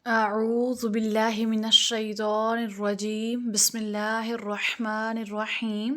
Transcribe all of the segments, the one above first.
اعوذ باللہ من الشیطان الرجیم بسم اللہ الرحمن الرحیم۔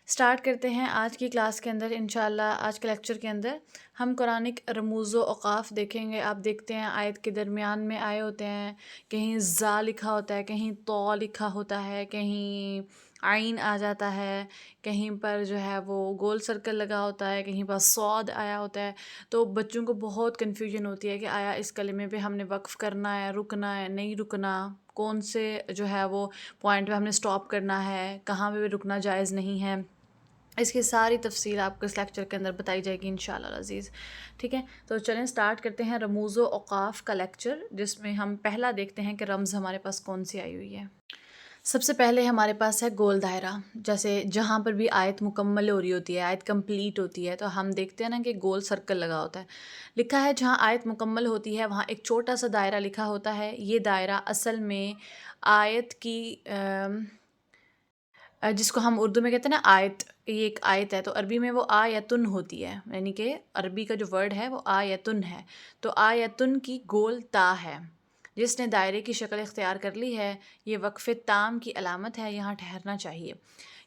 سٹارٹ کرتے ہیں آج کی کلاس کے اندر انشاءاللہ۔ آج کے لیکچر کے اندر ہم قرآنک رموز و اوقاف دیکھیں گے۔ آپ دیکھتے ہیں آیت کے درمیان میں آئے ہوتے ہیں، کہیں زا لکھا ہوتا ہے، کہیں تو لکھا ہوتا ہے، کہیں عین آ جاتا ہے، کہیں پر جو ہے وہ گول سرکل لگا ہوتا ہے، کہیں پر صاد آیا ہوتا ہے۔ تو بچوں کو بہت کنفیوژن ہوتی ہے کہ آیا اس کلمے پہ ہم نے وقف کرنا ہے، رکنا ہے، نہیں رکنا، کون سے جو ہے وہ پوائنٹ پہ ہم نے سٹاپ کرنا ہے، کہاں پہ رکنا جائز نہیں ہے۔ اس کی ساری تفصیل آپ کو اس لیکچر کے اندر بتائی جائے گی انشاءاللہ العزیز۔ ٹھیک ہے، تو چلیں سٹارٹ کرتے ہیں رموز و اوقاف کا لیکچر، جس میں ہم پہلا دیکھتے ہیں کہ رمز ہمارے پاس کون سی آئی ہوئی ہے۔ سب سے پہلے ہمارے پاس ہے گول دائرہ۔ جیسے جہاں پر بھی آیت مکمل ہو رہی ہوتی ہے، آیت کمپلیٹ ہوتی ہے، تو ہم دیکھتے ہیں نا کہ گول سرکل لگا ہوتا ہے، لکھا ہے جہاں آیت مکمل ہوتی ہے وہاں ایک چھوٹا سا دائرہ لکھا ہوتا ہے۔ یہ دائرہ اصل میں آیت کی جس کو ہم اردو میں کہتے ہیں نا آیت، یہ ایک آیت ہے، تو عربی میں وہ آیتن ہوتی ہے، یعنی کہ عربی کا جو ورڈ ہے وہ آیتن ہے، تو آیتن کی گول تا ہے۔ جس نے دائرے کی شکل اختیار کر لی ہے یہ وقف تام کی علامت ہے، یہاں ٹھہرنا چاہیے۔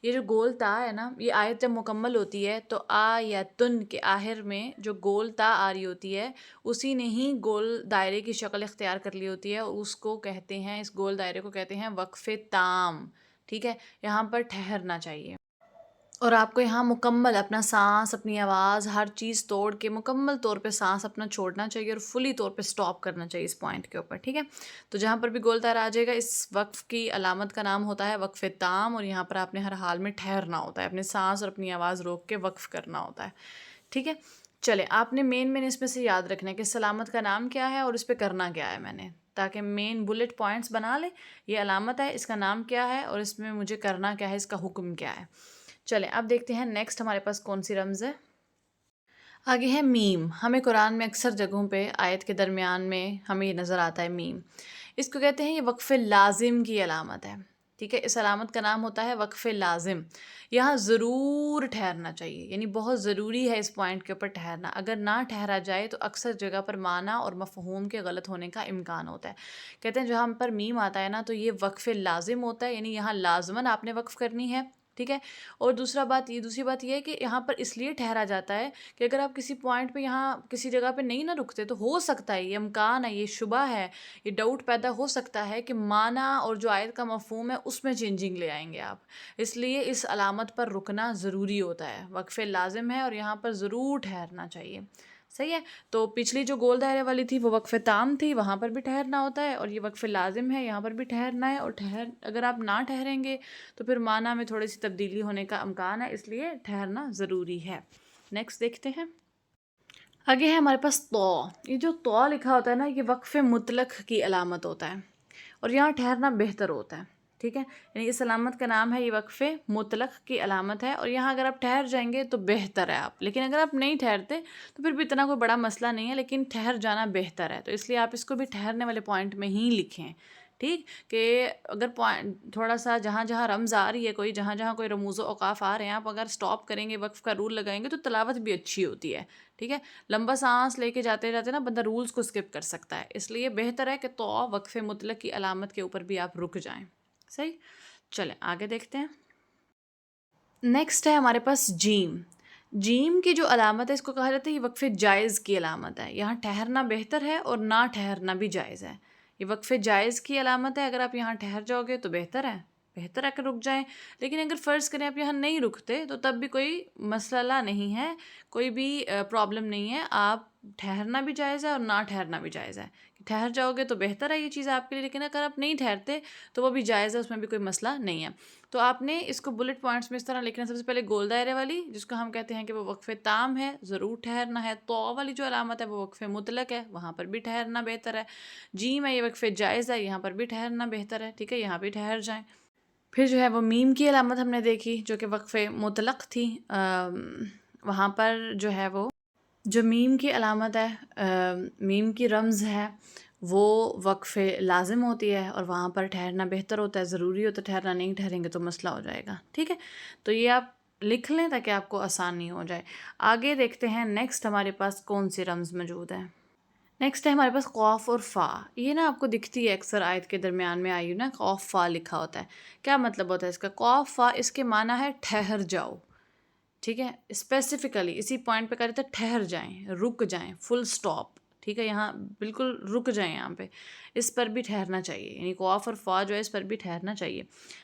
یہ جو گول تا ہے نا، یہ آیت جب مکمل ہوتی ہے تو آیتن کے آخر میں جو گول تا آ رہی ہوتی ہے اسی نے ہی گول دائرے کی شکل اختیار کر لی ہوتی ہے، اور اس کو کہتے ہیں، اس گول دائرے کو کہتے ہیں وقف تام۔ ٹھیک ہے، یہاں پر ٹھہرنا چاہیے، اور آپ کو یہاں مکمل اپنا سانس، اپنی آواز، ہر چیز توڑ کے مکمل طور پہ سانس اپنا چھوڑنا چاہیے اور فلی طور پہ سٹاپ کرنا چاہیے اس پوائنٹ کے اوپر۔ ٹھیک ہے، تو جہاں پر بھی گول دائرہ آ جائے گا اس وقف کی علامت کا نام ہوتا ہے وقف تام، اور یہاں پر آپ نے ہر حال میں ٹھہرنا ہوتا ہے، اپنے سانس اور اپنی آواز روک کے وقف کرنا ہوتا ہے۔ ٹھیک ہے، چلے آپ نے مین اس میں سے یاد رکھنا ہے کہ علامت کا نام کیا ہے اور اس پہ کرنا کیا ہے میں نے، تاکہ مین بلٹ پوائنٹس بنا لیں۔ یہ علامت ہے، اس کا نام کیا ہے اور اس میں مجھے کرنا کیا ہے، اس کا حکم کیا ہے۔ چلیں اب دیکھتے ہیں نیکسٹ ہمارے پاس کون سی رمز ہے۔ آگے ہے میم۔ ہمیں قرآن میں اکثر جگہوں پہ آیت کے درمیان میں ہمیں یہ نظر آتا ہے میم۔ اس کو کہتے ہیں یہ وقف لازم کی علامت ہے۔ ٹھیک ہے، اس علامت کا نام ہوتا ہے وقف لازم۔ یہاں ضرور ٹھہرنا چاہیے، یعنی بہت ضروری ہے اس پوائنٹ کے اوپر ٹھہرنا۔ اگر نہ ٹھہرا جائے تو اکثر جگہ پر معنی اور مفہوم کے غلط ہونے کا امکان ہوتا ہے۔ کہتے ہیں جہاں پر میم آتا ہے نا تو یہ وقف لازم ہوتا ہے، یعنی یہاں لازماً آپ نے وقف کرنی ہے۔ ٹھیک ہے، اور دوسری بات یہ ہے کہ یہاں پر اس لیے ٹھہرا جاتا ہے کہ اگر آپ کسی پوائنٹ پہ یہاں کسی جگہ پہ نہیں نہ رکتے تو ہو سکتا ہے، یہ امکان ہے، یہ شبہ ہے، یہ ڈاؤٹ پیدا ہو سکتا ہے کہ معنی اور جو آیت کا مفہوم ہے اس میں چینجنگ لے آئیں گے آپ، اس لیے اس علامت پر رکنا ضروری ہوتا ہے۔ وقف لازم ہے اور یہاں پر ضرور ٹھہرنا چاہیے۔ صحیح ہے، تو پچھلی جو گول دائرے والی تھی وہ وقف تام تھی، وہاں پر بھی ٹھہرنا ہوتا ہے، اور یہ وقف لازم ہے، یہاں پر بھی ٹھہرنا ہے، اور اگر آپ نہ ٹھہریں گے تو پھر معنی میں تھوڑی سی تبدیلی ہونے کا امکان ہے، اس لیے ٹھہرنا ضروری ہے۔ نیکسٹ دیکھتے ہیں، آگے ہے ہمارے پاس تو۔ یہ جو تو لکھا ہوتا ہے نا یہ وقف مطلق کی علامت ہوتا ہے، اور یہاں ٹھہرنا بہتر ہوتا ہے۔ ٹھیک ہے، یعنی اس علامت کا نام ہے یہ وقف مطلق کی علامت ہے، اور یہاں اگر آپ ٹھہر جائیں گے تو بہتر ہے آپ، لیکن اگر آپ نہیں ٹھہرتے تو پھر بھی اتنا کوئی بڑا مسئلہ نہیں ہے، لیکن ٹھہر جانا بہتر ہے، تو اس لیے آپ اس کو بھی ٹھہرنے والے پوائنٹ میں ہی لکھیں۔ ٹھیک، کہ اگر تھوڑا سا جہاں جہاں رمز آ رہی ہے، جہاں کوئی رموز و اوقاف آ رہے ہیں، آپ اگر سٹاپ کریں گے، وقف کا رول لگائیں گے تو تلاوت بھی اچھی ہوتی ہے۔ ٹھیک ہے، لمبا سانس لے کے جاتے نا بندہ رولز کو سکپ کر سکتا ہے، اس لیے بہتر ہے کہ تو وقف مطلق کی علامت کے اوپر بھی آپ رک جائیں۔ صحیح، چلیں آگے دیکھتے ہیں۔ نیکسٹ ہے ہمارے پاس جیم۔ جیم کی جو علامت ہے اس کو کہا جاتا ہے یہ وقف جائز کی علامت ہے، یہاں ٹھہرنا بہتر ہے اور نہ ٹھہرنا بھی جائز ہے۔ یہ وقف جائز کی علامت ہے، اگر آپ یہاں ٹھہر جاؤ گے تو بہتر ہے کہ رک جائیں، لیکن اگر فرض کریں آپ یہاں نہیں رکتے تو تب بھی کوئی مسئلہ نہیں ہے، کوئی بھی پرابلم نہیں ہے، آپ ٹھہرنا بھی جائز ہے اور نہ ٹھہرنا بھی جائز ہے۔ ٹھہر جاؤ گے تو بہتر ہے یہ چیز آپ کے لیے، لیکن اگر آپ نہیں ٹھہرتے تو وہ بھی جائز ہے، اس میں بھی کوئی مسئلہ نہیں ہے۔ تو آپ نے اس کو بلٹ پوائنٹس میں اس طرح لکھنا ہے، سب سے پہلے گول دائرے والی جس کو ہم کہتے ہیں کہ وہ وقف تام ہے، ضرور ٹھہرنا ہے۔ تو والی جو علامت ہے وہ وقف مطلق ہے، وہاں پر بھی ٹھہرنا بہتر ہے۔ جیم ہے یہ وقف جائز ہے، یہاں پر بھی ٹھہرنا بہتر ہے۔ ٹھیک ہے، یہاں بھی ٹھہر جائیں۔ پھر جو ہے وہ میم کی علامت ہم نے دیکھی جو کہ وقف مطلق تھی، وہاں پر جو ہے وہ جو میم کی علامت ہے، میم کی رمز ہے، وہ وقف لازم ہوتی ہے، اور وہاں پر ٹھہرنا بہتر ہوتا ہے، ضروری ہوتا ہے ٹھہرنا، نہیں ٹھہریں گے تو مسئلہ ہو جائے گا۔ ٹھیک ہے، تو یہ آپ لکھ لیں تاکہ آپ کو آسانی ہو جائے۔ آگے دیکھتے ہیں نیکسٹ ہمارے پاس کون سی رمز موجود ہے۔ نیکسٹ ہے ہمارے پاس قوف اور فا. یہ نا آپ کو دکھتی ہے اکثر آیت کے درمیان میں آئی نا قوف فا لکھا ہوتا ہے. کیا مطلب ہوتا ہے اس کا؟ قوف فا اس کے معنی ہے ٹھہر جاؤ. ٹھیک ہے، اسپیسیفکلی اسی پوائنٹ پہ کہہ رہے تھے ٹھہر جائیں، رک جائیں، فل اسٹاپ. ٹھیک ہے، یہاں بالکل رک جائیں. یہاں پہ اس پر بھی ٹھہرنا چاہیے، یعنی قوف اور فا جو ہے اس پر بھی ٹھہرنا چاہیے.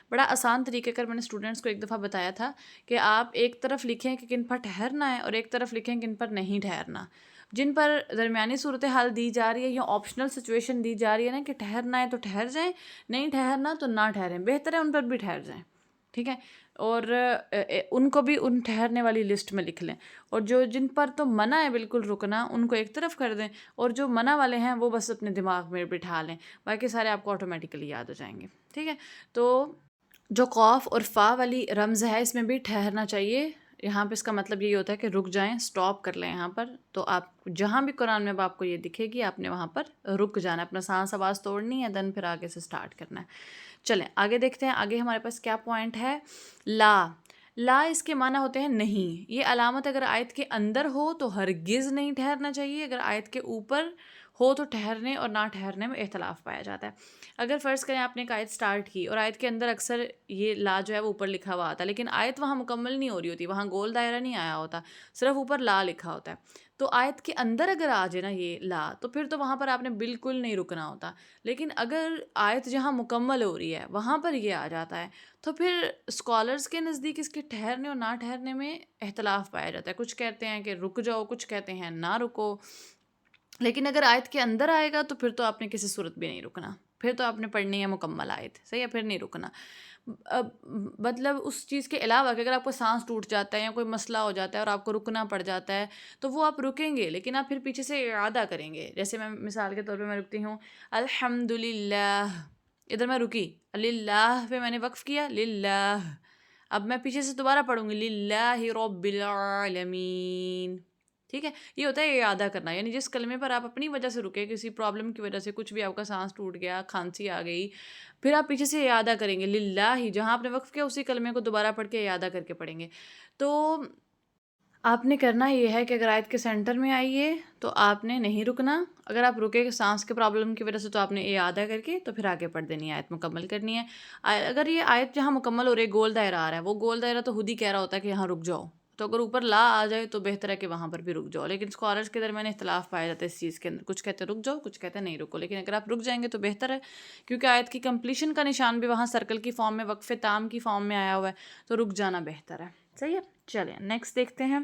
بڑا آسان طریقے کر میں نے اسٹوڈنٹس کو ایک دفعہ بتایا تھا کہ آپ ایک طرف لکھیں کہ کن پر ٹھہرنا ہے اور ایک طرف لکھیں کن پر نہیں ٹھہرنا. جن پر درمیانی صورتحال دی جا رہی ہے یا آپشنل سچویشن دی جا رہی ہے نا کہ ٹھہرنا ہے تو ٹھہر جائیں، نہیں ٹھہرنا تو نہ ٹھہریں، بہتر ہے ان پر بھی ٹھہر جائیں. ٹھیک ہے، اور ان کو بھی ان ٹھہرنے والی لسٹ میں لکھ لیں. اور جن پر تو منع ہے بالکل رکنا ان کو ایک طرف کر دیں، اور جو منع والے ہیں وہ بس اپنے دماغ میں بٹھا لیں، باقی سارے آپ کو آٹومیٹیکلی یاد ہو جائیں گے. ٹھیک ہے، تو جو قوف اور فا والی رمز ہے اس میں بھی ٹھہرنا چاہیے. یہاں پہ اس کا مطلب یہی ہوتا ہے کہ رک جائیں، سٹاپ کر لیں یہاں پر. تو آپ جہاں بھی قرآن میں اب آپ کو یہ دکھے گی آپ نے وہاں پر رک جانا، اپنا سانس آواز توڑنی ہے، دن پھر آگے سے سٹارٹ کرنا ہے. چلیں آگے دیکھتے ہیں. آگے ہمارے پاس کیا پوائنٹ ہے؟ لا. لا اس کے معنی ہوتے ہیں نہیں. یہ علامت اگر آیت کے اندر ہو تو ہرگز نہیں ٹھہرنا چاہیے، اگر آیت کے اوپر ہو تو ٹھہرنے اور نہ ٹھہرنے میں اختلاف پایا جاتا ہے. اگر فرض کریں آپ نے ایک آیت سٹارٹ کی اور آیت کے اندر اکثر یہ لا جو ہے وہ اوپر لکھا ہوا آتا ہے، لیکن آیت وہاں مکمل نہیں ہو رہی ہوتی، وہاں گول دائرہ نہیں آیا ہوتا، صرف اوپر لا لکھا ہوتا ہے. تو آیت کے اندر اگر آ جائے نا یہ لا تو پھر تو وہاں پر آپ نے بالکل نہیں رکنا ہوتا. لیکن اگر آیت جہاں مکمل ہو رہی ہے وہاں پر یہ آ جاتا ہے تو پھر اسکالرس کے نزدیک اس کے ٹھہرنے اور نہ ٹھہرنے میں اختلاف پایا جاتا ہے. کچھ کہتے ہیں کہ رک جاؤ، کچھ کہتے ہیں نہ رکو. لیکن اگر آیت کے اندر آئے گا تو پھر تو آپ نے کسی صورت بھی نہیں رکنا، پھر تو آپ نے پڑھنی ہے مکمل آیت. صحیح ہے، پھر نہیں رکنا. اب مطلب اس چیز کے علاوہ کہ اگر آپ کو سانس ٹوٹ جاتا ہے یا کوئی مسئلہ ہو جاتا ہے اور آپ کو رکنا پڑ جاتا ہے تو وہ آپ رکیں گے، لیکن آپ پھر پیچھے سے اعادہ کریں گے. جیسے میں مثال کے طور پہ میں رکتی ہوں الحمدللہ، ادھر میں رکی، للہ پہ میں نے وقف کیا، للہ. اب میں پیچھے سے دوبارہ پڑھوں گی للہ رب العالمین. ٹھیک ہے، یہ ہوتا ہے اعادہ کرنا. یعنی جس کلمے پر آپ اپنی وجہ سے رکے، کسی پرابلم کی وجہ سے، کچھ بھی آپ کا سانس ٹوٹ گیا، کھانسی آ گئی، پھر آپ پیچھے سے اعادہ کریں گے للہ ہی، جہاں آپ نے وقف کیا اسی کلمے کو دوبارہ پڑھ کے اعادہ کر کے پڑھیں گے. تو آپ نے کرنا یہ ہے کہ اگر آیت کے سینٹر میں آئیے تو آپ نے نہیں رکنا. اگر آپ رکے کہ سانس کے پرابلم کی وجہ سے تو آپ نے اعادہ کر کے تو پھر آگے پڑھ دینی ہے، آیت مکمل کرنی ہے. اگر یہ آیت جہاں مکمل ہو رہی ہے گول دائرہ آ رہا ہے، وہ گول دائرہ تو خود ہی کہہ رہا ہوتا ہے کہ یہاں رک جاؤ. تو اگر اوپر لا آ جائے تو بہتر ہے کہ وہاں پر بھی رک جاؤ. لیکن اسکالرس کے درمیان اختلاف پایا جاتا ہے اس چیز کے اندر، کچھ کہتے ہیں رک جاؤ، کچھ کہتے ہیں نہیں رکو. لیکن اگر آپ رک جائیں گے تو بہتر ہے، کیونکہ آیت کی کمپلیشن کا نشان بھی وہاں سرکل کی فارم میں، وقف تام کی فارم میں آیا ہوا ہے، تو رک جانا بہتر ہے. صحیح ہے، چلیں نیکسٹ دیکھتے ہیں.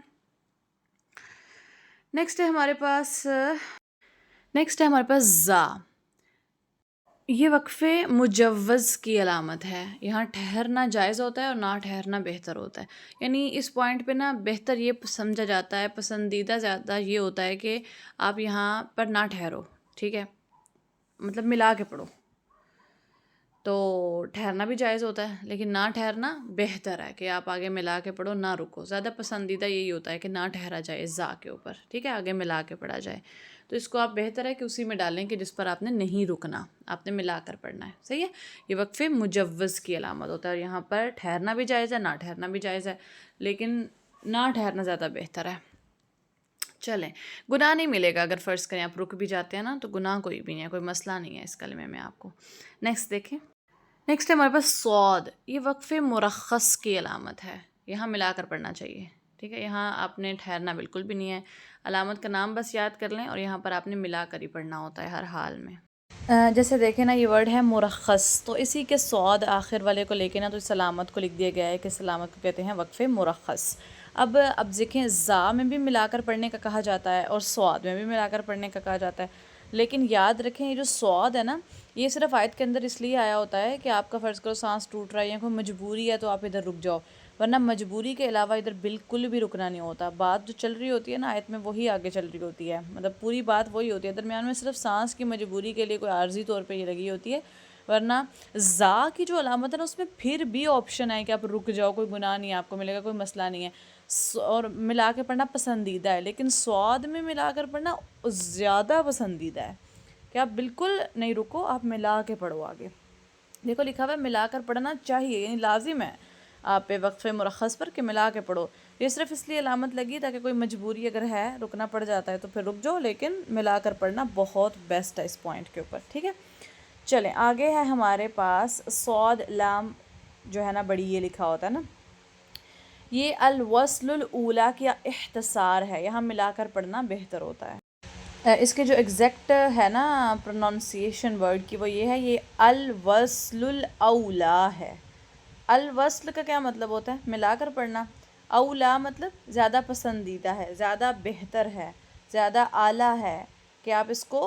نیکسٹ ہے ہمارے پاس زا. یہ وقفے مجوز کی علامت ہے. یہاں ٹھہرنا جائز ہوتا ہے اور نہ ٹھہرنا بہتر ہوتا ہے. یعنی اس پوائنٹ پہ نا بہتر یہ سمجھا جاتا ہے، پسندیدہ زیادہ یہ ہوتا ہے کہ آپ یہاں پر نہ ٹھہرو. ٹھیک ہے، مطلب ملا کے پڑھو. تو ٹھہرنا بھی جائز ہوتا ہے لیکن نہ ٹھہرنا بہتر ہے کہ آپ آگے ملا کے پڑھو، نہ رکو. زیادہ پسندیدہ یہی ہوتا ہے کہ نہ ٹھہرا جائے زا کے اوپر. ٹھیک ہے، آگے ملا کے پڑھا جائے. تو اس کو آپ بہتر ہے کہ اسی میں ڈالیں کہ جس پر آپ نے نہیں رکنا، آپ نے ملا کر پڑھنا ہے. صحیح ہے، یہ وقفے مجوز کی علامت ہوتا ہے. اور یہاں پر ٹھہرنا بھی جائز ہے، نہ ٹھہرنا بھی جائز ہے، لیکن نہ ٹھہرنا زیادہ بہتر ہے. چلیں، گناہ نہیں ملے گا اگر فرض کریں آپ رک بھی جاتے ہیں نا، تو گناہ کوئی بھی نہیں ہے، کوئی مسئلہ نہیں ہے اس کلمے میں آپ کو. نیکسٹ دیکھیں. نیکسٹ ہے ہمارے پاس صاد. یہ وقف مرخص کی علامت ہے. یہاں ملا کر پڑھنا چاہیے. ٹھیک ہے، یہاں آپ نے ٹھہرنا بالکل بھی نہیں ہے. علامت کا نام بس یاد کر لیں اور یہاں پر آپ نے ملا کر ہی پڑھنا ہوتا ہے ہر حال میں. جیسے دیکھیں نا، یہ ورڈ ہے مرخص، تو اسی کے صاد آخر والے کو لے کے نا تو اس علامت کو لکھ دیا گیا ہے کہ اس علامت کو کہتے ہیں وقف مرخص. اب دیکھیں، زا میں بھی ملا کر پڑھنے کا کہا جاتا ہے اور صاد میں بھی ملا کر پڑھنے کا کہا جاتا ہے. لیکن یاد رکھیں یہ جو صاد ہے نا، یہ صرف آیت کے اندر اس لیے آیا ہوتا ہے کہ آپ کا فرض کرو سانس ٹوٹ رہا ہے یا کوئی مجبوری ہے تو آپ ادھر رک جاؤ، ورنہ مجبوری کے علاوہ ادھر بالکل بھی رکنا نہیں ہوتا. بات جو چل رہی ہوتی ہے نا آیت میں وہی آگے چل رہی ہوتی ہے، مطلب پوری بات وہی ہوتی ہے. درمیان میں صرف سانس کی مجبوری کے لیے کوئی عارضی طور پہ یہ لگی ہوتی ہے، ورنہ زا کی جو علامت ہے نا اس میں پھر بھی آپشن ہے کہ آپ رک جاؤ، کوئی گناہ نہیں ہے، آپ کو ملے گا، کوئی مسئلہ نہیں ہے. اور ملا کے پڑھنا پسندیدہ ہے، لیکن صاد میں ملا کر پڑھنا زیادہ پسندیدہ ہے کہ آپ بالکل نہیں رکو، آپ ملا کے پڑھو. آگے دیکھو لکھا ہوا ہے ملا کر پڑھنا چاہیے، یعنی لازم ہے. آپ پہ وقفے مرخص پر کہ ملا کے پڑھو. یہ صرف اس لیے علامت لگی تاکہ کوئی مجبوری اگر ہے رکنا پڑ جاتا ہے تو پھر رک جاؤ، لیکن ملا کر پڑھنا بہت بیسٹ ہے اس پوائنٹ کے اوپر. ٹھیک ہے، چلیں آگے ہے ہمارے پاس صاد لام جو ہے نا بڑی یہ لکھا ہوتا ہے نا، یہ الوصل الاولیٰ کا اختصار ہے، یہاں ملا کر پڑھنا بہتر ہوتا ہے. اس کے جو ایگزیکٹ ہے نا پروننسیشن ورڈ کی وہ یہ ہے، یہ الوصل الاولیٰ ہے. الوصل کا کیا مطلب ہوتا ہے؟ ملا کر پڑھنا. اولا مطلب زیادہ پسندیدہ ہے، زیادہ بہتر ہے، زیادہ اعلیٰ ہے کہ آپ اس کو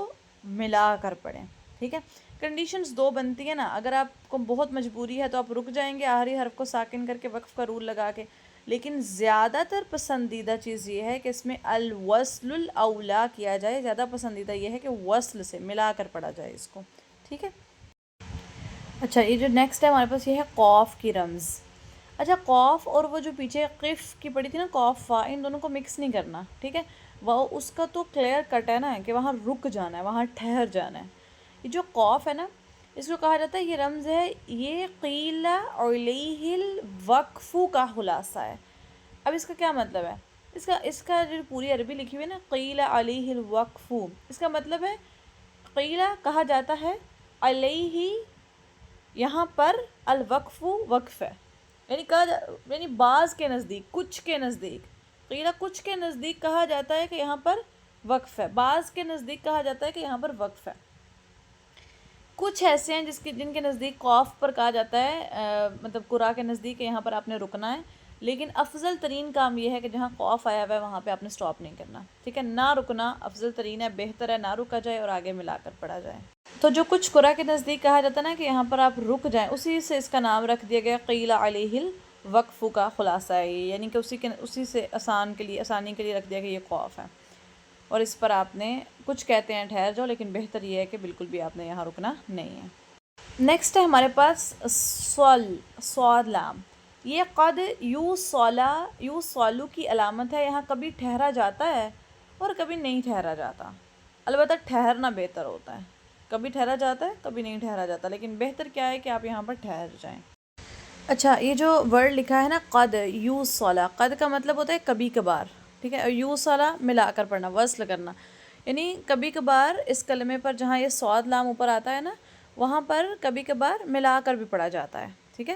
ملا کر پڑھیں. ٹھیک ہے، کنڈیشنز دو بنتی ہیں نا، اگر آپ کو بہت مجبوری ہے تو آپ رک جائیں گے آخری حرف کو ساکن کر کے وقف کا رول لگا کے، لیکن زیادہ تر پسندیدہ چیز یہ ہے کہ اس میں الوصل الاولیٰ کیا جائے. زیادہ پسندیدہ یہ ہے کہ وصل سے ملا کر پڑھا جائے اس کو. ٹھیک ہے، اچھا یہ جو نیکسٹ ہے ہمارے پاس یہ ہے قوف کی رمز. اچھا قوف اور وہ جو پیچھے قف کی پڑی تھی نا قوف فا، ان دونوں کو مکس نہیں کرنا. ٹھیک ہے، وہ اس کا تو کلیئر کٹ ہے نا کہ وہاں رک جانا ہے، وہاں ٹھہر جانا ہے. یہ جو قوف ہے نا اس کو کہا جاتا ہے یہ رمز ہے، یہ قیل علیہ الوقف کا خلاصہ ہے. اب اس کا کیا مطلب ہے؟ اس کا جو پوری عربی لکھی ہوئی ہے نا قیل علیہ الوقف، اس کا مطلب ہے قیل کہا جاتا ہے، علیہ یہاں پر الوقف وقف ہے، یعنی بعض کے نزدیک، کچھ کے نزدیک. قیل کچھ کے نزدیک کہا جاتا ہے کہ یہاں پر وقف ہے، بعض کے نزدیک کہا جاتا ہے کہ یہاں پر وقف ہے. کچھ ایسے ہیں جن کے نزدیک قوف پر کہا جاتا ہے مطلب قرآ کے نزدیک کہ یہاں پر آپ نے رکنا ہے، لیکن افضل ترین کام یہ ہے کہ جہاں قوف آیا ہوا ہے وہاں پہ آپ نے سٹاپ نہیں کرنا. ٹھیک ہے، نہ رکنا افضل ترین ہے، بہتر ہے نہ رکا جائے اور آگے ملا کر پڑھا جائے. تو جو کچھ قرآ کے نزدیک کہا جاتا ہے نا کہ یہاں پر آپ رک جائیں، اسی سے اس کا نام رکھ دیا گیا قیل علیہ الوقف کا خلاصہ ہے یہ، یعنی کہ اسی سے آسانی کے لیے رکھ دیا گیا یہ قوف ہے. اور اس پر آپ نے کچھ کہتے ہیں ٹھہر جاؤ، لیکن بہتر یہ ہے کہ بالکل بھی آپ نے یہاں رکنا نہیں ہے. نیکسٹ ہے ہمارے پاس صاد لام. یہ قد یو صالو کی علامت ہے، یہاں کبھی ٹھہرا جاتا ہے اور کبھی نہیں ٹھہرا جاتا. البتہ ٹھہرنا بہتر ہوتا ہے، کبھی ٹھہرا جاتا ہے کبھی نہیں ٹھہرا جاتا، لیکن بہتر کیا ہے کہ آپ یہاں پر ٹھہر جائیں. اچھا یہ جو ورڈ لکھا ہے نا قد یو صلا، قد کا مطلب ہوتا ہے کبھی کبھار. ٹھیک ہے، اور یو صلا ملا کر پڑھنا، وصل کرنا، یعنی کبھی کبھار اس کلمے پر جہاں یہ صاد لام اوپر آتا ہے نا وہاں پر کبھی کبھار ملا کر بھی پڑھا جاتا ہے. ٹھیک ہے،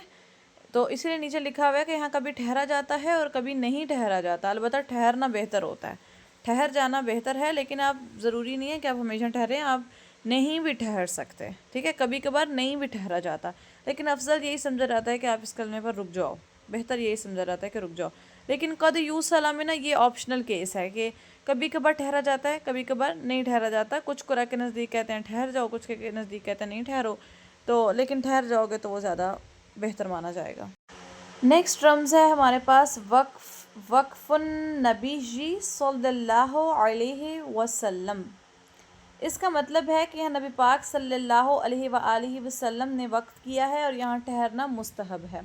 تو اسی لیے نیچے لکھا ہوا ہے کہ یہاں کبھی ٹھہرا جاتا ہے اور کبھی نہیں ٹھہرا جاتا. البتہ ٹھہرنا بہتر ہوتا ہے، ٹھہر جانا بہتر ہے، لیکن آپ ضروری نہیں ہے کہ آپ ہمیشہ ٹھہریں، آپ نہیں بھی ٹھہر سکتے. ٹھیک ہے، کبھی کبھار نہیں بھی ٹھہرا جاتا، لیکن افضل یہی سمجھا جاتا ہے کہ آپ اس کلمے پر رک جاؤ، بہتر یہی سمجھا جاتا ہے کہ رک جاؤ. لیکن قد یو صلا میں نا یہ آپشنل کیس ہے کہ کبھی کبھار ٹھہرا جاتا ہے کبھی کبھار نہیں ٹھہرا جاتا. کچھ قرآن کے نزدیک کہتے ہیں ٹھہر جاؤ، کچھ کے نزدیک کہتے ہیں نہیں ٹھہرو، تو لیکن ٹھہر جاؤ گے تو وہ زیادہ بہتر مانا جائے گا. نیکسٹ رمز ہے ہمارے پاس وقف النبی جی صلی اللہ علیہ وسلم. اس کا مطلب ہے کہ یہاں نبی پاک صلی اللہ علیہ وآلہ وسلم نے وقف کیا ہے اور یہاں ٹھہرنا مستحب ہے.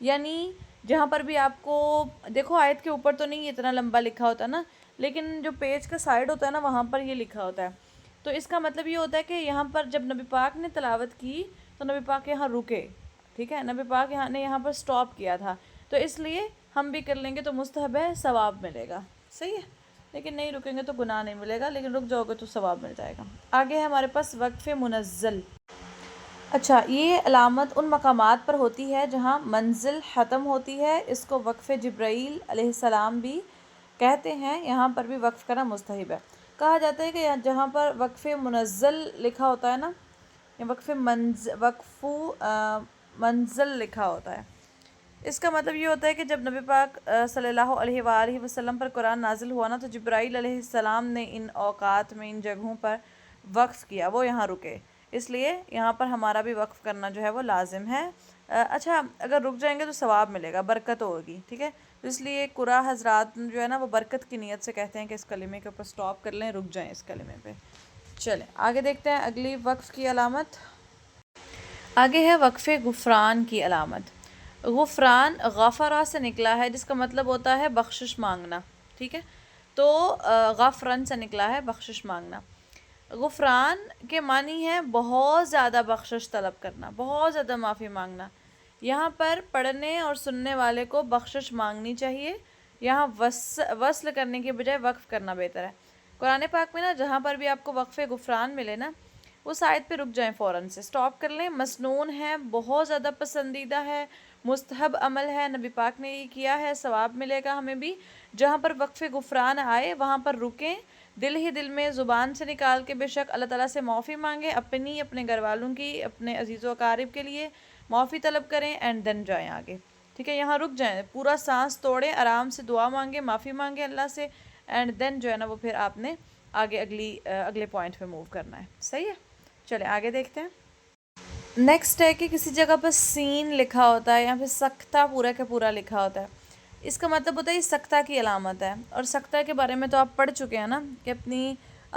یعنی جہاں پر بھی آپ کو دیکھو آیت کے اوپر تو نہیں اتنا لمبا لکھا ہوتا نا، لیکن جو پیج کا سائڈ ہوتا ہے نا وہاں پر یہ لکھا ہوتا ہے. تو اس کا مطلب یہ ہوتا ہے کہ یہاں پر جب نبی پاک نے تلاوت کی تو نبی پاک یہاں رکے. ٹھیک ہے، نبی پاک یہاں پر سٹاپ کیا تھا، تو اس لیے ہم بھی کر لیں گے تو مستحب ہے، ثواب ملے گا. صحیح ہے، لیکن نہیں رکیں گے تو گناہ نہیں ملے گا، لیکن رک جاؤ گے تو ثواب مل جائے گا. آگے ہے ہمارے پاس وقف منزل. اچھا یہ علامت ان مقامات پر ہوتی ہے جہاں منزل ختم ہوتی ہے، اس کو وقف جبرائیل علیہ السلام بھی کہتے ہیں. یہاں پر بھی وقف کرنا مستحب ہے. کہا جاتا ہے کہ جہاں پر وقف منزل لکھا ہوتا ہے نا، یا وقف منزل لکھا ہوتا ہے، اس کا مطلب یہ ہوتا ہے کہ جب نبی پاک صلی اللہ علیہ وآلہ وسلم پر قرآن نازل ہوا نا تو جبرائیل علیہ السلام نے ان اوقات میں ان جگہوں پر وقف کیا، وہ یہاں رکے، اس لیے یہاں پر ہمارا بھی وقف کرنا جو ہے وہ لازم ہے. اچھا اگر رک جائیں گے تو ثواب ملے گا، برکت ہوگی. ٹھیک ہے، تو اس لیے قرآ حضرات جو ہے نا وہ برکت کی نیت سے کہتے ہیں کہ اس کلمے کے اوپر سٹاپ کر لیں، رک جائیں اس کلمے پہ. چلیں آگے دیکھتے ہیں اگلی وقف کی علامت. آگے ہے وقف غفران کی علامت. غفران غفرہ سے نکلا ہے جس کا مطلب ہوتا ہے بخشش مانگنا. ٹھیک ہے، تو غفرن سے نکلا ہے بخشش مانگنا. غفران کے معنی ہے بہت زیادہ بخشش طلب کرنا، بہت زیادہ معافی مانگنا. یہاں پر پڑھنے اور سننے والے کو بخشش مانگنی چاہیے، یہاں وصل کرنے کے بجائے وقف کرنا بہتر ہے۔ قرآن پاک میں نا جہاں پر بھی آپ کو وقف غفران ملے نا، اس آیت پہ رک جائیں، فوراً سے سٹاپ کر لیں۔ مسنون ہے، بہت زیادہ پسندیدہ ہے، مستحب عمل ہے، نبی پاک نے یہ کیا ہے، ثواب ملے گا ہمیں بھی۔ جہاں پر وقف غفران آئے وہاں پر رکیں، دل ہی دل میں زبان سے نکال کے بے شک اللہ تعالیٰ سے معافی مانگیں، اپنی، اپنے گھر والوں کی، اپنے عزیز و اقارب کے لیے معافی طلب کریں، اینڈ دین جائیں آگے، ٹھیک ہے؟ یہاں رک جائیں، پورا سانس توڑیں، آرام سے دعا مانگیں، معافی مانگیں اللہ سے، اینڈ دین جو ہے نا وہ پھر آپ نے آگے اگلے پوائنٹ پہ موو کرنا ہے، صحیح ہے؟ چلیں آگے دیکھتے ہیں۔ نیکسٹ ہے کہ کسی جگہ پر سین لکھا ہوتا ہے یا پھر سکتہ پورا کا پورا لکھا ہوتا ہے، اس کا مطلب ہوتا ہے یہ سکتہ کی علامت ہے، اور سکتہ کے بارے میں تو آپ پڑھ چکے ہیں نا کہ اپنی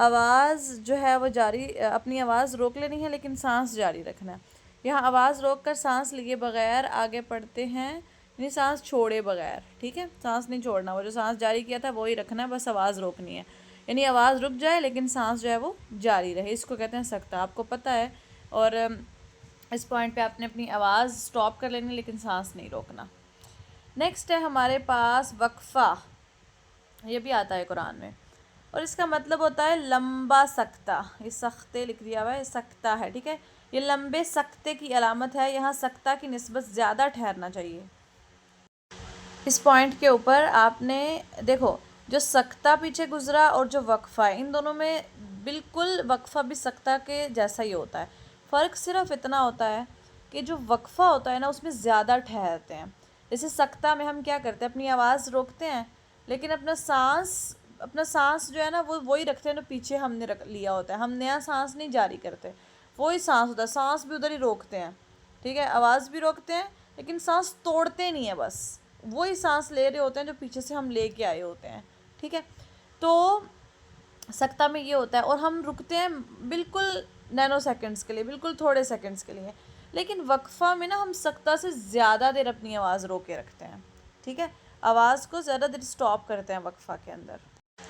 آواز جو ہے وہ اپنی آواز روک لینی ہے لیکن سانس جاری رکھنا ہے۔ یہاں آواز روک کر سانس لیے بغیر آگے پڑھتے ہیں، یعنی سانس چھوڑے بغیر، ٹھیک ہے؟ سانس نہیں چھوڑنا، وہ جو سانس جاری کیا تھا وہی رکھنا ہے، بس آواز روکنی ہے، یعنی آواز رک جائے لیکن سانس جو ہے وہ جاری رہے، اس کو کہتے ہیں سکتہ، آپ کو پتہ ہے۔ اور اس پوائنٹ پہ آپ نے اپنی آواز سٹاپ کر لینی لیکن سانس نہیں روکنا۔ نیکسٹ ہے ہمارے پاس وقفہ، یہ بھی آتا ہے قرآن میں، اور اس کا مطلب ہوتا ہے لمبا سکتہ، یہ سختے لکھ دیا ہوا ہے، یہ سکتہ ہے، ٹھیک ہے؟ یہ لمبے سکتے کی علامت ہے، یہاں سکتہ کی نسبت زیادہ ٹھہرنا چاہیے۔ اس پوائنٹ کے اوپر آپ نے دیکھو، جو سکتہ پیچھے گزرا اور جو وقفہ ہے، ان دونوں میں بالکل وقفہ بھی سکتہ کے جیسا ہی ہوتا ہے، فرق صرف اتنا ہوتا ہے کہ جو وقفہ ہوتا ہے نا اس میں زیادہ ٹھہرتے ہیں۔ جیسے سکتہ میں ہم کیا کرتے ہیں، اپنی آواز روکتے ہیں لیکن اپنا سانس جو ہے نا وہ وہی رکھتے ہیں جو پیچھے ہم نے رکھ لیا ہوتا ہے، ہم نیا سانس نہیں جاری کرتے، وہی سانس ہوتا ہے، سانس بھی ادھر ہی روکتے ہیں، ٹھیک ہے؟ آواز بھی روکتے ہیں لیکن سانس توڑتے نہیں ہیں، بس وہی سانس لے رہے ہوتے ہیں جو پیچھے سے ہم لے کے آئے ہوتے ہیں، ٹھیک ہے؟ تو سکتہ میں یہ ہوتا ہے، اور ہم رکتے ہیں بالکل نینو سیکنڈز کے لیے، بالکل تھوڑے سیکنڈز کے لیے، لیکن وقفہ میں نا ہم سکتہ سے زیادہ دیر اپنی آواز روک کے رکھتے ہیں، ٹھیک ہے؟ آواز کو زیادہ دیر سٹاپ کرتے ہیں وقفہ کے اندر،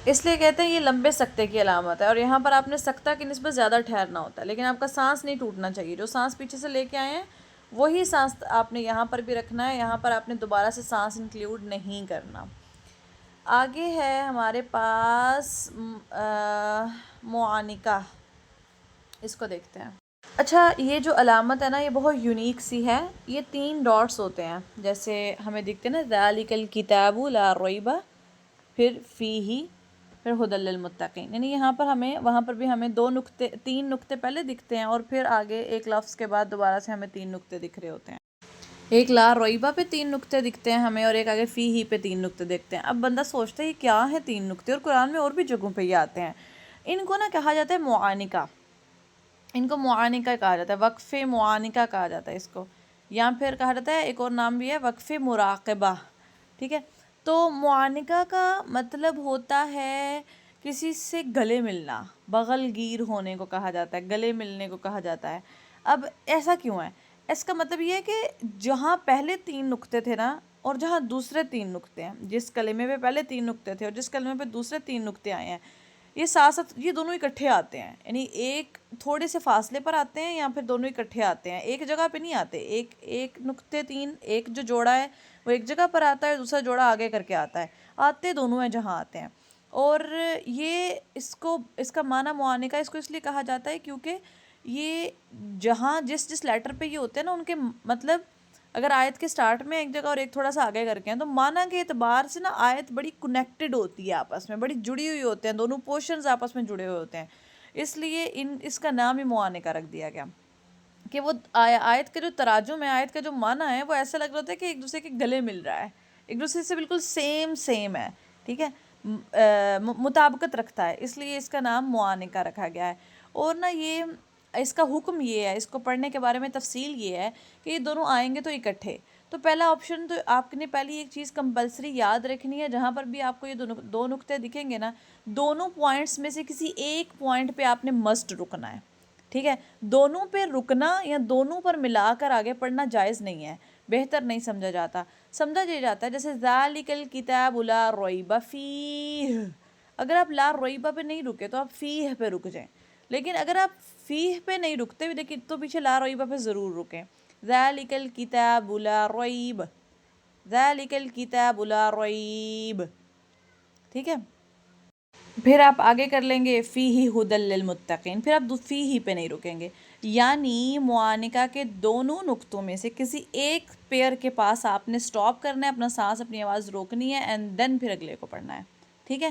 اس لیے کہتے ہیں یہ لمبے سکتے کی علامت ہے، اور یہاں پر آپ نے سکتہ کی نسبت زیادہ ٹھہرنا ہوتا ہے، لیکن آپ کا سانس نہیں ٹوٹنا چاہیے، جو سانس پیچھے سے لے کے آئے ہیں وہی سانس آپ نے یہاں پر بھی رکھنا ہے، یہاں پر آپ نے دوبارہ سے سانس انکلیوڈ نہیں کرنا۔ آگے ہے ہمارے پاس معانقہ، اس کو دیکھتے ہیں۔ اچھا، یہ جو علامت ہے نا یہ بہت یونیک سی ہے، یہ 3 ڈاٹس ہوتے ہیں، جیسے ہمیں دکھتے ہیں نا ذالک الکتاب لا ریب، پھر فیہ، پھر ھدی للمتقین، یعنی یہاں پر وہاں پر بھی ہمیں 3 نقطے پہلے دکھتے ہیں، اور پھر آگے ایک لفظ کے بعد دوبارہ سے ہمیں 3 نقطے دکھ رہے ہوتے ہیں، ایک لا ریبہ پہ 3 نقطے دکھتے ہیں ہمیں، اور ایک آگے فیہ پہ 3 نقطے دکھتے ہیں۔ اب بندہ سوچتا ہے یہ کیا ہے 3 نقطے، اور قرآن میں اور بھی جگہوں پہ یہ آتے ہیں، ان کو نا کہا جاتا ہے معانقہ، ان کو معانقہ کہا جاتا ہے، وقف معانقہ کہا جاتا ہے اس کو، یا پھر کہا جاتا ہے ایک اور نام بھی ہے وقف مراقبہ، ٹھیک ہے؟ تو معانقہ کا مطلب ہوتا ہے کسی سے گلے ملنا، بغل گیر ہونے کو کہا جاتا ہے، گلے ملنے کو کہا جاتا ہے۔ اب ایسا کیوں ہے؟ اس کا مطلب یہ ہے کہ جہاں پہلے 3 نقطے تھے نا، اور جہاں دوسرے 3 نقطے ہیں، جس کلمے پہ پہلے 3 نقطے تھے اور جس کلمے پہ دوسرے 3 نقطے آئے ہیں، یہ ساتھ یہ دونوں اکٹھے آتے ہیں، یعنی ایک تھوڑے سے فاصلے پر آتے ہیں یا پھر دونوں اکٹھے آتے ہیں، ایک جگہ پہ نہیں آتے، ایک نقطے 3، ایک جو جوڑا ہے وہ ایک جگہ پر آتا ہے، دوسرا جوڑا آگے کر کے آتا ہے، آتے دونوں ہیں جہاں آتے ہیں۔ اور یہ اس کا معنی معانقہ اس کو اس لیے کہا جاتا ہے کیونکہ یہ جہاں جس لیٹر پہ یہ ہوتے ہیں نا ان کے مطلب اگر آیت کے سٹارٹ میں ایک جگہ اور ایک تھوڑا سا آگے کر کے ہیں تو معنی کے اعتبار سے نا آیت بڑی کنیکٹڈ ہوتی ہے، آپس میں بڑی جڑی ہوئی ہوتے ہیں، دونوں پورشنز آپس میں جڑے ہوئے ہوتے ہیں، اس لیے اس کا نام ہی معانقہ رکھ دیا گیا کہ وہ آیت کے جو تراجم ہے، آیت کا جو معنی ہے وہ ایسا لگ رہا ہوتا ہے کہ ایک دوسرے کے گلے مل رہا ہے، ایک دوسرے سے بالکل سیم ہے، ٹھیک ہے؟ مطابقت رکھتا ہے، اس لیے اس کا نام معانقہ رکھا گیا ہے۔ اور نا یہ اس کا حکم یہ ہے، اس کو پڑھنے کے بارے میں تفصیل یہ ہے کہ یہ دونوں آئیں گے تو اکٹھے، تو پہلا آپشن تو آپ نے پہلی ایک چیز کمپلسری یاد رکھنی ہے، جہاں پر بھی آپ کو یہ 2 نقطے دکھیں گے نا، دونوں پوائنٹس میں سے کسی ایک پوائنٹ پہ آپ نے مسٹ رکنا ہے، ٹھیک ہے؟ دونوں پہ رکنا یا دونوں پر ملا کر آگے پڑھنا جائز نہیں ہے، بہتر نہیں سمجھا جاتا، سمجھا یہ جاتا ہے جیسے ذالک الکتاب لا ریب فیہ، اگر آپ لا ریب پہ نہیں رکے تو آپ فیہ پہ رک جائیں، لیکن اگر آپ فیہ پہ نہیں رکتے بھی تو پیچھے لا ریب پہ ضرور رکیں، ذالک الکتاب لا ریب، ذالک الکتاب لا ریب، ٹھیک ہے. پھر آپ آگے کر لیں گے فیہ ھدی للمتقین، پھر آپ فیہ پہ نہیں رکیں گے، یعنی معانقہ کے دونوں نقطوں میں سے کسی ایک پیئر کے پاس آپ نے سٹاپ کرنا ہے، اپنا سانس اپنی آواز روکنی ہے، اینڈ دین پھر اگلے کو پڑھنا ہے. ٹھیک ہے.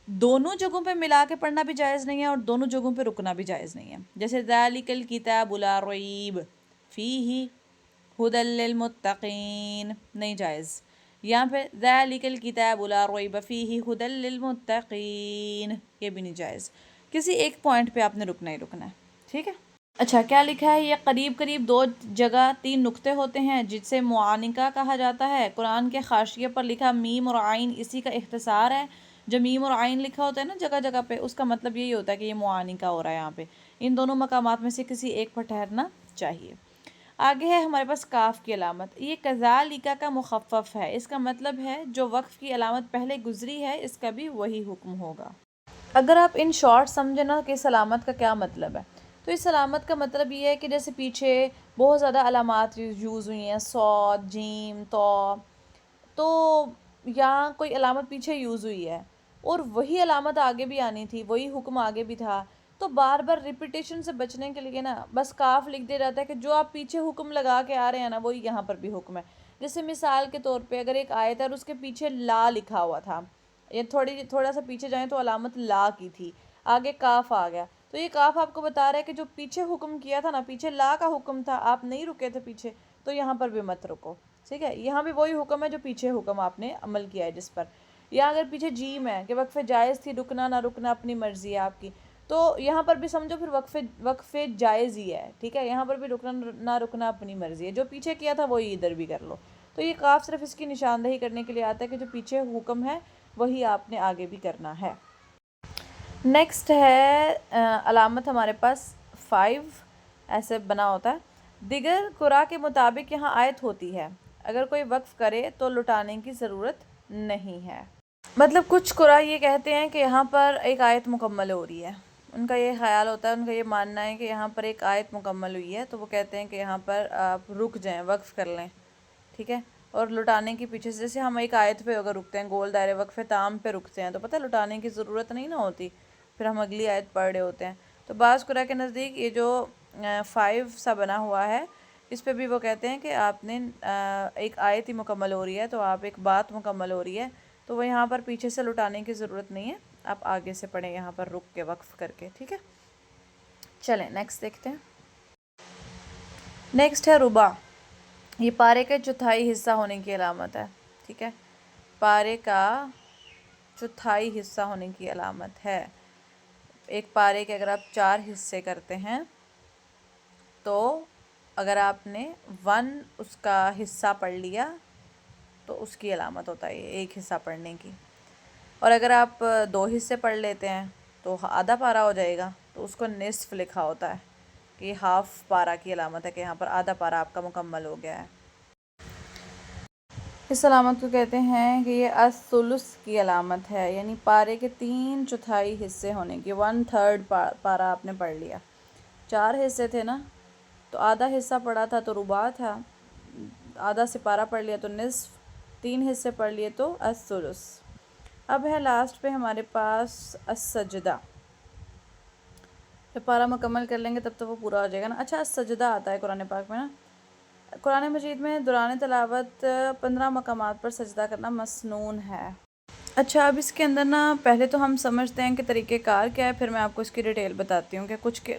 دونوں جگہوں پہ ملا کے پڑھنا بھی جائز نہیں ہے اور دونوں جگہوں پہ رکنا بھی جائز نہیں ہے. جیسے ذالک الکتاب لا ریب فیہ ھدی للمتقین، نہیں جائز. یہاں پہ ذالک الکتاب لا ریب فیہ ھدی للمتقین، یہ بھی نہیں جائز. کسی ایک پوائنٹ پہ آپ نے رکنا ہی رکنا ہے. ٹھیک ہے. اچھا کیا لکھا ہے؟ یہ قریب قریب دو جگہ 3 نقطے ہوتے ہیں جس سے معانقہ کہا جاتا ہے. قرآن کے حاشیے پر لکھا میم اور عین اسی کا اختصار ہے. جو میم اور عین لکھا ہوتا ہے نا جگہ جگہ پہ، اس کا مطلب یہی ہوتا ہے کہ یہ معانقہ ہو رہا ہے یہاں پہ. ان دونوں مقامات میں سے کسی ایک پر ٹھہرنا چاہیے. آگے ہے ہمارے پاس کاف کی علامت. یہ کذالک کا مخفف ہے، اس کا مطلب ہے جو وقف کی علامت پہلے گزری ہے اس کا بھی وہی حکم ہوگا. اگر آپ ان شارٹ سمجھے نا کہ اس علامت کا کیا مطلب ہے، تو اس علامت کا مطلب یہ ہے کہ جیسے پیچھے بہت زیادہ علامات یوز ہوئی ہیں، صاد، جیم، طا، تو یہاں کوئی علامت پیچھے یوز ہوئی ہے اور وہی علامت آگے بھی آنی تھی، وہی حکم آگے بھی تھا، تو بار بار ریپیٹیشن سے بچنے کے لیے نا بس کاف لکھ دیا جاتا ہے کہ جو آپ پیچھے حکم لگا کے آ رہے ہیں نا وہی یہاں پر بھی حکم ہے. جیسے مثال کے طور پہ اگر ایک آیت ہے اور اس کے پیچھے لا لکھا ہوا تھا، یہ تھوڑا سا پیچھے جائیں تو علامت لا کی تھی، آگے کاف آ گیا، تو یہ کاف آپ کو بتا رہا ہے کہ جو پیچھے حکم کیا تھا نا، پیچھے لا کا حکم تھا، آپ نہیں رکے تھے پیچھے، تو یہاں پر بھی مت رکو. ٹھیک ہے. یہاں بھی وہی حکم ہے جو پیچھے حکم آپ نے عمل کیا ہے جس پر. یا اگر پیچھے جیم ہے کہ وقف جائز تھی، رکنا نہ رکنا اپنی مرضی ہے آپ کی، تو یہاں پر بھی سمجھو پھر وقف جائز ہی ہے. ٹھیک ہے. یہاں پر بھی رکنا نہ رکنا اپنی مرضی ہے، جو پیچھے کیا تھا وہی ادھر بھی کر لو. تو یہ کاف صرف اس کی نشاندہی کرنے کے لیے آتا ہے کہ جو پیچھے حکم ہے وہی آپ نے آگے بھی کرنا ہے. نیکسٹ ہے علامت ہمارے پاس 5 ایسے بنا ہوتا ہے. دیگر قرآ کے مطابق یہاں آیت ہوتی ہے، اگر کوئی وقف کرے تو لٹانے کی ضرورت نہیں ہے. مطلب کچھ قرآ یہ کہتے ہیں کہ یہاں پر ایک آیت مکمل ہو رہی ہے، ان کا یہ خیال ہوتا ہے، ان کا یہ ماننا ہے کہ یہاں پر ایک آیت مکمل ہوئی ہے، تو وہ کہتے ہیں کہ یہاں پر آپ رک جائیں، وقف کر لیں. ٹھیک ہے. اور لٹانے کے پیچھے سے جیسے ہم ایک آیت پہ اگر رکتے ہیں، گول دائرے وقف تام پہ رکتے ہیں، تو پتہ ہے لٹانے کی ضرورت نہیں نہ ہوتی، پھر ہم اگلی آیت پڑھ رہے ہوتے ہیں. تو بعض قرآ کے نزدیک یہ جو 5 سا بنا ہوا ہے، اس پہ بھی وہ کہتے ہیں کہ آپ نے ایک آیت ہی مکمل ہو رہی ہے، تو آپ ایک بات مکمل ہو رہی ہے، تو وہ یہاں پر پیچھے سے لٹانے کی ضرورت نہیں ہے، آپ آگے سے پڑھیں یہاں پر رک کے وقف کر کے. ٹھیک ہے. چلیں نیکسٹ دیکھتے ہیں. نیکسٹ ہے ربا. یہ پارے کے چوتھائی حصہ ہونے کی علامت ہے. ٹھیک ہے. پارے کا چوتھائی حصہ ہونے کی علامت ہے. ایک پارے کے اگر آپ 4 حصے کرتے ہیں تو اگر آپ نے 1 اس کا حصہ پڑھ لیا تو اس کی علامت ہوتا ہے ایک حصہ پڑھنے کی. اور اگر آپ 2 حصے پڑھ لیتے ہیں تو آدھا پارا ہو جائے گا، تو اس کو نصف لکھا ہوتا ہے کہ یہ ہاف پارا کی علامت ہے، کہ یہاں پر آدھا پارا آپ کا مکمل ہو گیا ہے. اس علامت کو کہتے ہیں کہ یہ الثلث کی علامت ہے، یعنی پارے کے 3/4 حصے ہونے کی. 1/3 پارا آپ نے پڑھ لیا. 4 حصے تھے نا، تو آدھا حصہ پڑھا تھا تو ربع تھا، آدھا سے پارا پڑھ لیا تو نصف، 3 حصے پڑھ لیے تو الثلث. اب ہے لاسٹ پہ ہمارے پاس السجدہ. جب پارا مکمل کر لیں گے تب تو وہ پورا ہو جائے گا نا. اچھا السجدہ آتا ہے قرآن پاک میں نا. قرآن مجید میں دوران تلاوت 15 مقامات پر سجدہ کرنا مسنون ہے. اچھا اب اس کے اندر نا پہلے تو ہم سمجھتے ہیں کہ طریقہ کار کیا ہے، پھر میں آپ کو اس کی ڈیٹیل بتاتی ہوں کہ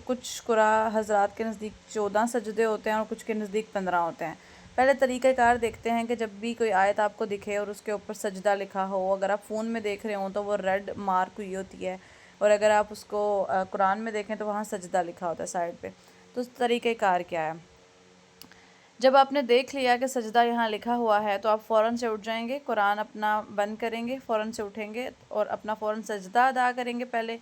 کچھ قرآ حضرات کے نزدیک 14 سجدے ہوتے ہیں اور کچھ کے نزدیک 15 ہوتے ہیں. پہلے طریقہ کار دیکھتے ہیں کہ جب بھی کوئی آیت آپ کو دکھے اور اس کے اوپر سجدہ لکھا ہو، اگر آپ فون میں دیکھ رہے ہوں تو وہ ریڈ مارک ہوئی ہوتی ہے، اور اگر آپ اس کو قرآن میں دیکھیں تو وہاں سجدہ لکھا ہوتا ہے سائڈ پہ. تو طریقہ کار کیا ہے؟ جب آپ نے دیکھ لیا کہ سجدہ یہاں لکھا ہوا ہے تو آپ فوراً سے اٹھ جائیں گے، قرآن اپنا بند کریں گے، فوراً سے اٹھیں گے اور اپنا فوراً سجدہ ادا کریں گے پہلے،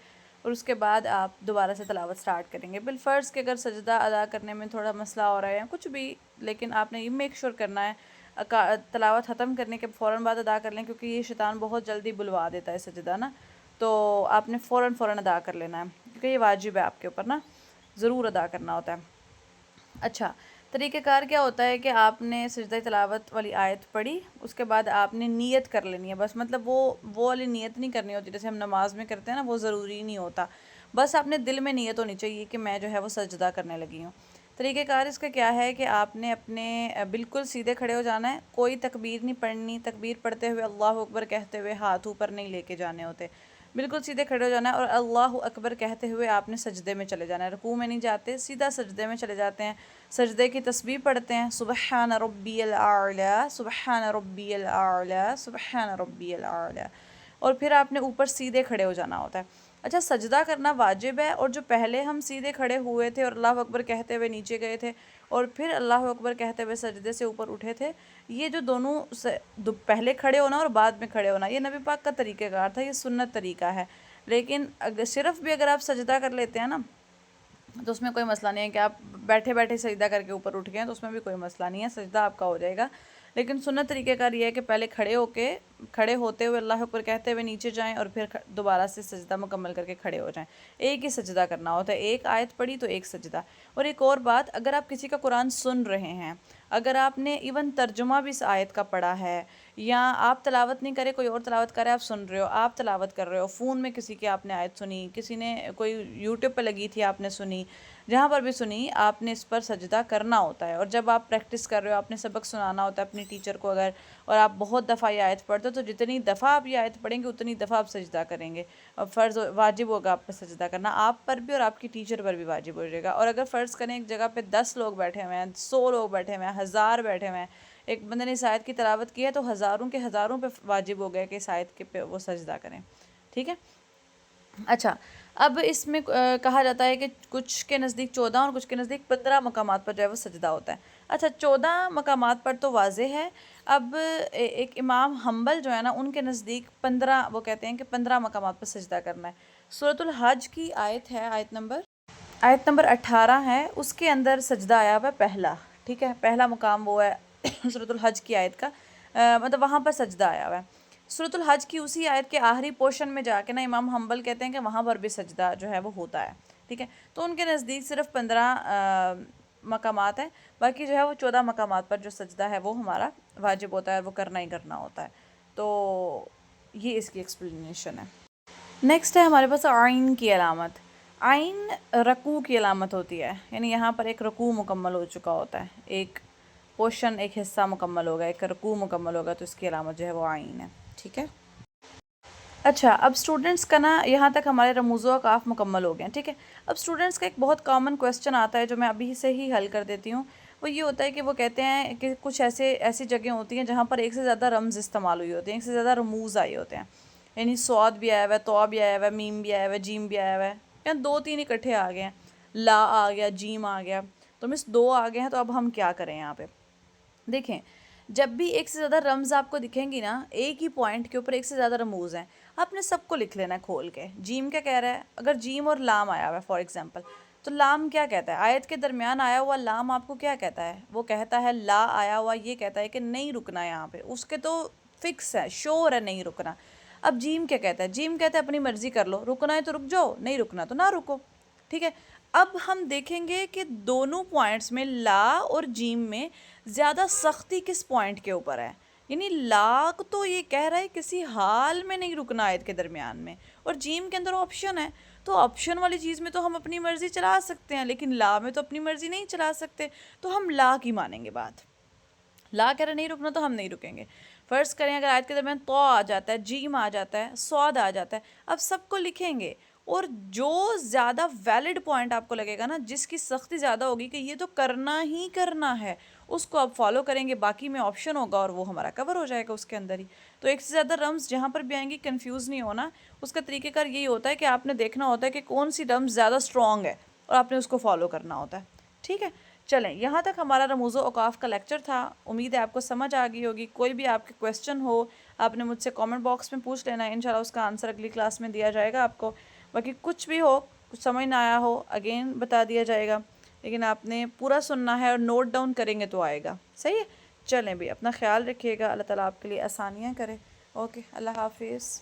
اور اس کے بعد آپ دوبارہ سے تلاوت سٹارٹ کریں گے. بالفرض کہ اگر سجدہ ادا کرنے میں تھوڑا مسئلہ ہو رہا ہے یا کچھ بھی، لیکن آپ نے یہ میک شور کرنا ہے تلاوت ختم کرنے کے فوراً بعد ادا کر لیں، کیونکہ یہ شیطان بہت جلدی بلوا دیتا ہے سجدہ نا، تو آپ نے فوراً ادا کر لینا ہے، کیونکہ یہ واجب ہے آپ کے اوپر نا، ضرور ادا کرنا ہوتا ہے. اچھا طریقہ کار کیا ہوتا ہے کہ آپ نے سجدہ تلاوت والی آیت پڑھی، اس کے بعد آپ نے نیت کر لینی ہے بس، مطلب وہ والی نیت نہیں کرنی ہوتی جیسے ہم نماز میں کرتے ہیں نا، وہ ضروری نہیں ہوتا، بس آپ نے دل میں نیت ہونی چاہیے کہ میں جو ہے وہ سجدہ کرنے لگی ہوں۔ طریقہ کار اس کا کیا ہے کہ آپ نے اپنے بالکل سیدھے کھڑے ہو جانا ہے، کوئی تکبیر نہیں پڑھنی، تکبیر پڑھتے ہوئے اللہ اکبر کہتے ہوئے ہاتھ اوپر نہیں لے کے جانے ہوتے، بالکل سیدھے کھڑے ہو جانا ہے اور اللہ اکبر کہتے ہوئے آپ نے سجدے میں چلے جانا ہے، رکوع میں نہیں جاتے، سیدھا سجدے میں چلے جاتے ہیں، سجدے کی تسبیح پڑھتے ہیں، سبحان ربی الاعلی، سبحان ربی الاعلی، سبحان ربی الاعلی، اور پھر آپ نے اوپر سیدھے کھڑے ہو جانا ہوتا ہے۔ اچھا، سجدہ کرنا واجب ہے، اور جو پہلے ہم سیدھے کھڑے ہوئے تھے اور اللہ اکبر کہتے ہوئے نیچے گئے تھے اور پھر اللہ اکبر کہتے ہوئے سجدے سے اوپر اٹھے تھے، یہ جو دونوں پہلے کھڑے ہونا اور بعد میں کھڑے ہونا، یہ نبی پاک کا طریقہ کار تھا، یہ سنت طریقہ ہے، لیکن صرف بھی اگر آپ سجدہ کر لیتے ہیں نا تو اس میں کوئی مسئلہ نہیں ہے کہ آپ بیٹھے بیٹھے سجدہ کر کے اوپر اٹھ گئے ہیں، تو اس میں بھی کوئی مسئلہ نہیں ہے، سجدہ آپ کا ہو جائے گا، لیکن سنت طریقہ کار یہ ہے کہ پہلے کھڑے ہوتے ہوئے اللہ اکبر کہتے ہوئے نیچے جائیں اور پھر دوبارہ سے سجدہ مکمل کر کے کھڑے ہو جائیں، ایک ہی سجدہ کرنا ہوتا ہے، ایک آیت پڑھی تو ایک سجدہ۔ اور ایک اور بات، اگر آپ کسی کا قرآن سن رہے ہیں، اگر آپ نے ایون ترجمہ بھی اس آیت کا پڑھا ہے، یا آپ تلاوت نہیں کرے کوئی اور تلاوت کرے، آپ سن رہے ہو، آپ تلاوت کر رہے ہو، فون میں کسی کی آپ نے آیت سنی، کسی نے کوئی یوٹیوب پہ لگی تھی آپ نے سنی، جہاں پر بھی سنی، آپ نے اس پر سجدہ کرنا ہوتا ہے، اور جب آپ پریکٹس کر رہے ہو، آپ نے سبق سنانا ہوتا ہے اپنی ٹیچر کو اگر، اور آپ بہت دفعہ یہ آیت پڑھتے ہو تو جتنی دفعہ آپ یہ آیت پڑھیں گے اتنی دفعہ آپ سجدہ کریں گے، اور واجب ہوگا آپ پر سجدہ کرنا، آپ پر بھی اور آپ کی ٹیچر پر بھی واجب ہو جائے گا۔ اور اگر فرض کریں ایک جگہ پہ 10 لوگ بیٹھے ہوئے ہیں، 100 لوگ بیٹھے ہوئے ہیں، 1000 بیٹھے ہوئے ہیں، ایک بندے نے اس آیت کی تلاوت کی ہے تو ہزاروں کے ہزاروں پہ واجب ہو گیا کہ اس آیت کے پہ وہ سجدہ کریں، ٹھیک ہے۔ اچھا، اب اس میں کہا جاتا ہے کہ کچھ کے نزدیک 14 اور کچھ کے نزدیک 15 مقامات پر جو ہے وہ سجدہ ہوتا ہے۔ اچھا، 14 مقامات پر تو واضح ہے، اب ایک امام حنبل جو ہے نا، ان کے نزدیک 15، وہ کہتے ہیں کہ 15 مقامات پر سجدہ کرنا ہے۔ سورۃ الحج کی آیت ہے، آیت نمبر 18 ہے، اس کے اندر سجدہ آیا ہوا ہے پہلا، ٹھیک ہے، پہلا مقام وہ ہے سورۃ الحج کی آیت کا، مطلب وہاں پر سجدہ آیا ہوا ہے۔ سورۃ الحج کی اسی آیت کے آخری پورشن میں جا کے نا امام حنبل کہتے ہیں کہ وہاں پر بھی سجدہ جو ہے وہ ہوتا ہے، ٹھیک ہے، تو ان کے نزدیک صرف 15 مقامات ہیں، باقی جو ہے وہ 14 مقامات پر جو سجدہ ہے وہ ہمارا واجب ہوتا ہے، وہ کرنا ہی کرنا ہوتا ہے، تو یہ اس کی ایکسپلینیشن ہے۔ نیکسٹ ہے ہمارے پاس عین کی علامت۔ عین رکوع کی علامت ہوتی ہے، یعنی یہاں پر ایک رکوع مکمل ہو چکا ہوتا ہے، ایک پورشن، ایک حصہ مکمل ہوگا، ایک رکوع مکمل ہوگا، تو اس کی علامت جو ہے وہ عین ہے، ٹھیک ہے۔ اچھا، اب اسٹوڈنٹس کا نا یہاں تک ہمارے رموز و اوقاف مکمل ہو گئے ہیں، ٹھیک ہے۔ اب اسٹوڈنٹس کا ایک بہت کامن کویسچن آتا ہے جو میں ابھی سے ہی حل کر دیتی ہوں، وہ یہ ہوتا ہے کہ وہ کہتے ہیں کہ کچھ ایسی جگہیں ہوتی ہیں جہاں پر ایک سے زیادہ رمز استعمال ہوئی ہوتے ہیں، ایک سے زیادہ رموز آئے ہوتے ہیں، یعنی صاد بھی آیا ہوا ہے، تو بھی آیا ہوا ہے، میم بھی آیا ہوا ہے، جیم بھی آیا ہوا ہے، یا 2-3 اکٹھے آ گئے ہیں، لا آ گیا، جیم آ گیا، تو مس 2 آ گئے ہیں، تو اب ہم کیا کریں یہاں پہ؟ دیکھیں، جب بھی ایک سے زیادہ رمز آپ کو دکھیں گی نا، ایک ہی پوائنٹ کے اوپر ایک سے زیادہ رموز ہیں، آپ نے سب کو لکھ لینا ہے کھول کے۔ جیم کیا کہہ رہا ہے؟ اگر جیم اور لام آیا ہوا ہے فار ایگزامپل، تو لام کیا کہتا ہے؟ آیت کے درمیان آیا ہوا لام آپ کو کیا کہتا ہے؟ وہ کہتا ہے لا آیا ہوا یہ کہتا ہے کہ نہیں رکنا یہاں پہ، اس کے تو فکس ہے، شور ہے نہیں رکنا۔ اب جیم کیا کہتا ہے؟ جیم کہتا ہے اپنی مرضی کر لو، رکنا ہے تو رک جاؤ، نہیں رکنا تو نہ رکو، ٹھیک ہے۔ اب ہم دیکھیں گے کہ دونوں پوائنٹس میں، لا اور جیم میں، زیادہ سختی کس پوائنٹ کے اوپر ہے؟ یعنی لا تو یہ کہہ رہا ہے کسی حال میں نہیں رکنا آیت کے درمیان میں، اور جیم کے اندر آپشن ہے، تو آپشن والی چیز میں تو ہم اپنی مرضی چلا سکتے ہیں، لیکن لا میں تو اپنی مرضی نہیں چلا سکتے، تو ہم لا کی مانیں گے بات۔ لا کہہ رہے نہیں رکنا تو ہم نہیں رکیں گے۔ فرض کریں اگر آیت کے درمیان تو آ جاتا ہے، جیم آ جاتا ہے، صاد آ جاتا ہے، اب سب کو لکھیں گے، اور جو زیادہ ویلڈ پوائنٹ آپ کو لگے گا نا، جس کی سختی زیادہ ہوگی کہ یہ تو کرنا ہی کرنا ہے، اس کو آپ فالو کریں گے، باقی میں آپشن ہوگا اور وہ ہمارا کور ہو جائے گا اس کے اندر ہی۔ تو ایک سے زیادہ رمز جہاں پر بھی آئیں گی، کنفیوز نہیں ہونا، اس کا طریقہ کار یہی ہوتا ہے کہ آپ نے دیکھنا ہوتا ہے کہ کون سی رمز زیادہ اسٹرانگ ہے، اور آپ نے اس کو فالو کرنا ہوتا ہے، ٹھیک ہے۔ چلیں، یہاں تک ہمارا رموز و اوقاف کا لیکچر تھا، امید ہے آپ کو سمجھ آ گئی ہوگی۔ کوئی بھی آپ کے کویسچن ہو، آپ نے مجھ سے کامنٹ باکس میں پوچھ لینا ہے، انشاءاللہ اس کا آنسر اگلی کلاس میں دیا جائے گا آپ کو۔ باقی کچھ بھی ہو، کچھ سمجھ نہ آیا ہو، اگین بتا دیا جائے گا، لیکن آپ نے پورا سننا ہے اور نوٹ ڈاؤن کریں گے تو آئے گا، صحیح ہے۔ چلیں بھی، اپنا خیال رکھیے گا، اللہ تعالیٰ آپ کے لیے آسانیاں کرے۔ اوکے، اللہ حافظ۔